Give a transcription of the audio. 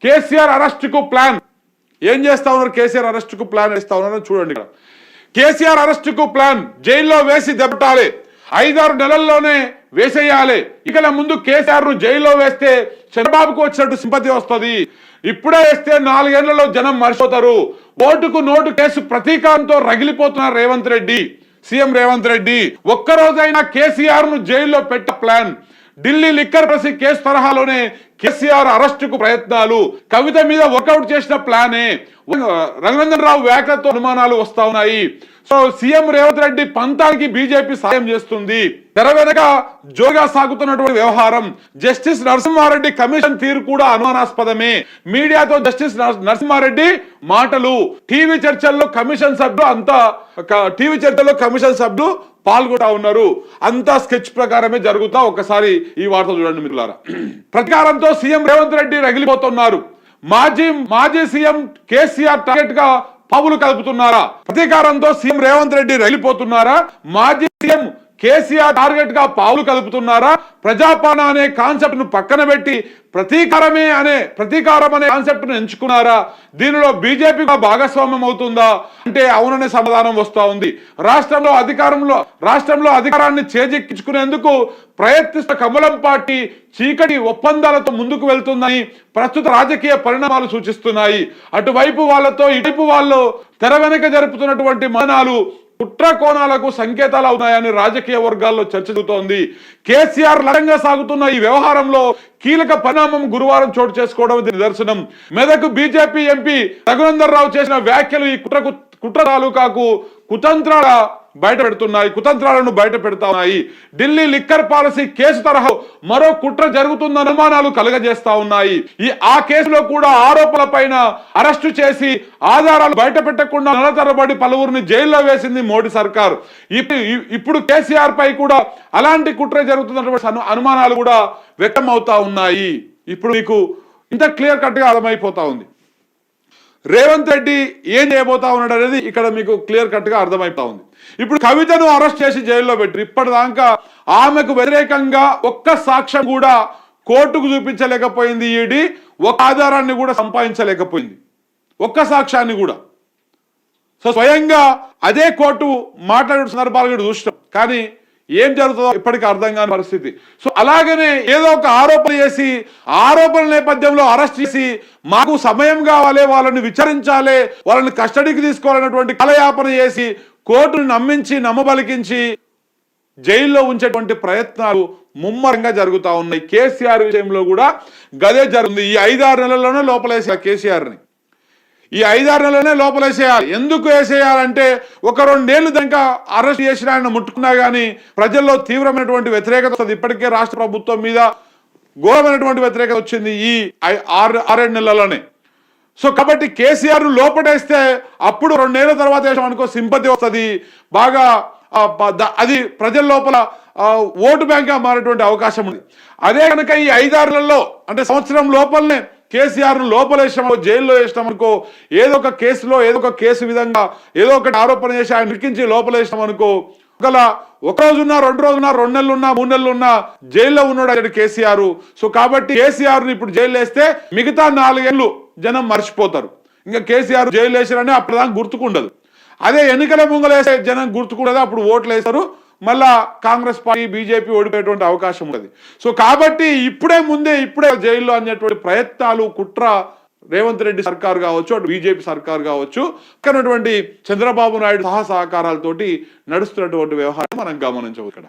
కేసీఆర్ అరెస్టుకు ప్లాన్ ఏం చేస్తా ఉన్నారు? కేసీఆర్ అరెస్టుకు ప్లాన్ వేస్తా ఉన్నారు. చూడండి ఇక్కడ కేసీఆర్ అరెస్టుకు ప్లాన్, జైల్లో వేసి దెబ్బటాలి, 5-6 నెలల్లోనే వేసేయాలి. ఇక ముందు కేసీఆర్ ను జైల్లో వేస్తే చంద్రబాబుకు వచ్చినట్టు సింపతి వస్తుంది. ఇప్పుడే వేస్తే 4 ఏళ్లలో జనం మర్చిపోతారు. ఓటుకు నోటు కేసు ప్రతీకారంతో రగిలిపోతున్నారు రేవంత్ రెడ్డి, సీఎం రేవంత్ రెడ్డి. ఒక్కరోజైనా కేసీఆర్ ను జైల్లో పెట్ట ప్లాన్. ఢిల్లీ లిక్కర్ ప్రసి కేసు తరహాలోనే కేసీఆర్ అరెస్టుకు ప్రయత్నాలు. కవిత మీద వర్కౌట్ చేసిన ప్లానే. రఘునందన్ రావు వ్యాఖ్యలతో అనుమానాలు వస్తా ఉన్నాయి. సో సీఎం రేవంత్ రెడ్డి పంతానికి బీజేపీ సాయం చేస్తుంది. తెర వెనక జోరుగా సాగుతున్నటువంటి వ్యవహారం. జస్టిస్ నరసింహారెడ్డి కమిషన్ తీరు కూడా అనుమానాస్పదమే. మీడియాతో జస్టిస్ నరసింహారెడ్డి మాటలు, టీవీ చర్చల్లో కమిషన్ సభ్యులు పాల్గొంటా ఉన్నారు. అంతా స్కెచ్ ప్రకారమే జరుగుతా. ఒకసారి ఈ వార్త చూడండి మిత్రులారా. ప్రతీకారంతో సీఎం రేవంత్ రెడ్డి రగిలిపోతున్నారు. మాజీ సీఎం కేసీఆర్ టార్గెట్ గా పావులు కలుపుతున్నారా? ప్రతీకారంతో సీఎం రేవంత్ రెడ్డి రగిలిపోతున్నారా? మాజీ సీఎం కేసీఆర్ టార్గెట్ గా పావులు కలుపుతున్నారా? ప్రజాపాలన అనే కాన్సెప్ట్ ను పక్కన పెట్టి ప్రతీకారం అనే కాన్సెప్ట్ ను ఎంచుకున్నారా? దీనిలో బీజేపీ భాగస్వామ్యం అవుతుందా అంటే అవుననే సమాధానం వస్తా ఉంది. రాష్ట్రంలో అధికారాన్ని చేజిక్కించుకునేందుకు ప్రయత్నిస్తున్న కమలం పార్టీ చీకటి ఒప్పందాలతో ముందుకు వెళ్తుందని ప్రస్తుత రాజకీయ పరిణామాలు సూచిస్తున్నాయి. అటువైపు వాళ్ళతో ఇటువైపు వాళ్ళు తెర వెనక జరుపుతున్నటువంటి మరణాలు కుట్ర కోణాలకు సంకేతాలు అవుతాయని రాజకీయ వర్గాల్లో చర్చ జరుగుతోంది. కేసీఆర్ లయంగా సాగుతున్న ఈ వ్యవహారంలో కీలక పరిణామం గురువారం చోటు చేసుకోవడం నిదర్శనం. మెదక్ బీజేపీ ఎంపీ రఘునందన్ రావు చేసిన వ్యాఖ్యలు ఈ కుట్ర తాలూకాకు కుతంత్రాలను బయట పెడతా ఉన్నాయి. ఢిల్లీ లిక్కర్ పాలసీ కేసు తరహా మరో కుట్ర జరుగుతున్న అనుమానాలు కలగజేస్తా ఉన్నాయి. ఆ కేసులో కూడా ఆరోపణల పైన అరెస్టు చేసి ఆధారాలు బయట పెట్టకుండా నెల తరబడి పలువురిని జైల్లో వేసింది మోడీ సర్కార్. ఇప్పుడు కేసీఆర్ పై కూడా అలాంటి కుట్ర జరుగుతున్నటువంటి అనుమానాలు కూడా వ్యక్తం అవుతా ఉన్నాయి. ఇప్పుడు మీకు ఇంత క్లియర్ కట్ గా అర్థమైపోతా ఉంది రేవంత్ రెడ్డి ఏం చేయబోతా ఉన్నాడు అనేది ఇక్కడ మీకు క్లియర్ కట్ గా అర్థమైపోతా ఉంది. ఇప్పుడు కవితను అరెస్ట్ చేసి జైల్లో పెట్టి ఇప్పటిదాకా ఆమెకు వ్యతిరేకంగా ఒక్క సాక్ష్యం కూడా కోర్టుకు చూపించలేకపోయింది ఈడీ. ఒక ఆధారాన్ని కూడా సంపాదించలేకపోయింది, ఒక్క సాక్ష్యాన్ని కూడా. సో స్వయంగా అదే కోర్టు మాట్లాడే సందర్భాలు కూడా చూసినాం. కానీ ఏం జరుగుతుందో ఇప్పటికీ అర్థం కాని పరిస్థితి. సో అలాగనే ఏదో ఒక ఆరోపణ చేసి ఆరోపణల నేపథ్యంలో అరెస్ట్ చేసి మాకు సమయం కావాలి, వాళ్ళని విచారించాలి, వాళ్ళని కస్టడీకి తీసుకోవాలన్నటువంటి కలయాపన చేసి కోర్టును నమ్మబలికించి జైల్లో ఉంచేటువంటి ప్రయత్నాలు ముమ్మరంగా జరుగుతూ ఉన్నాయి. కేసీఆర్ విషయంలో కూడా గదే జరుగుతుంది. ఈ 5-6 నెలల్లోనే లోపలేసే కేసీఆర్ని ఈ 5-6 నెలలోనే లోపలేసేయాలి. ఎందుకు వేసేయాలంటే 1-2 ఏళ్ళు దాకా అరెస్ట్ చేసిన ఆయన ముట్టుకున్నా కానీ ప్రజల్లో తీవ్రమైనటువంటి వ్యతిరేకత వస్తుంది. ఇప్పటికే రాష్ట్ర ప్రభుత్వం మీద ఘోరమైనటువంటి వ్యతిరేకత వచ్చింది ఈ 6-7 నెలల్లోనే. సో కాబట్టి కేసీఆర్ ను లోపటేస్తే అప్పుడు 2 ఏళ్ల తర్వాత వేసామనుకో సింపతి వస్తుంది బాగా. అది ప్రజల లోపల ఓటు బ్యాంక్ గా మారేటువంటి అవకాశం ఉంది. అదే కనుక ఈ 5-6 నెలల్లో అంటే సంవత్సరం లోపలనే కేసీఆర్ ను లోపలేసామో జైల్లో వేసినామనుకో, ఏదో ఒక కేసు విధంగా ఏదో ఒకటి ఆరోపణ చేసి ఆయన నిక్కించి లోపలేసినామనుకో, ఒక రోజున్నా 2 రోజున్నా 2 నెలలున్నా 3 నెలలున్నా జైల్లో ఉన్నాడు కేసీఆర్. సో కాబట్టి కేసీఆర్ ను ఇప్పుడు జైలు వేస్తే మిగతా 4 ఏళ్ళు జనం మర్చిపోతారు. ఇంకా కేసీఆర్ జైలు వేసారని అప్పటిదాకా గుర్తుకుండదు. అదే ఎన్నికల ముంగలేసే జనం గుర్తుకుండదు, అప్పుడు ఓట్లు వేస్తారు, మళ్ళా కాంగ్రెస్ పార్టీ బీజేపీ ఓడిపోయేటువంటి అవకాశం ఉంది. సో కాబట్టి ఇప్పుడే జైల్లో అనేటువంటి ప్రయత్నాలు కుట్ర రేవంత్ రెడ్డి సర్కార్ కావచ్చు, అటు బీజేపీ సర్కార్ కావచ్చు, అక్కడటువంటి చంద్రబాబు నాయుడు సహకారాలతోటి నడుస్తున్నటువంటి వ్యవహారం మనం గమనించవచ్చు ఇక్కడ.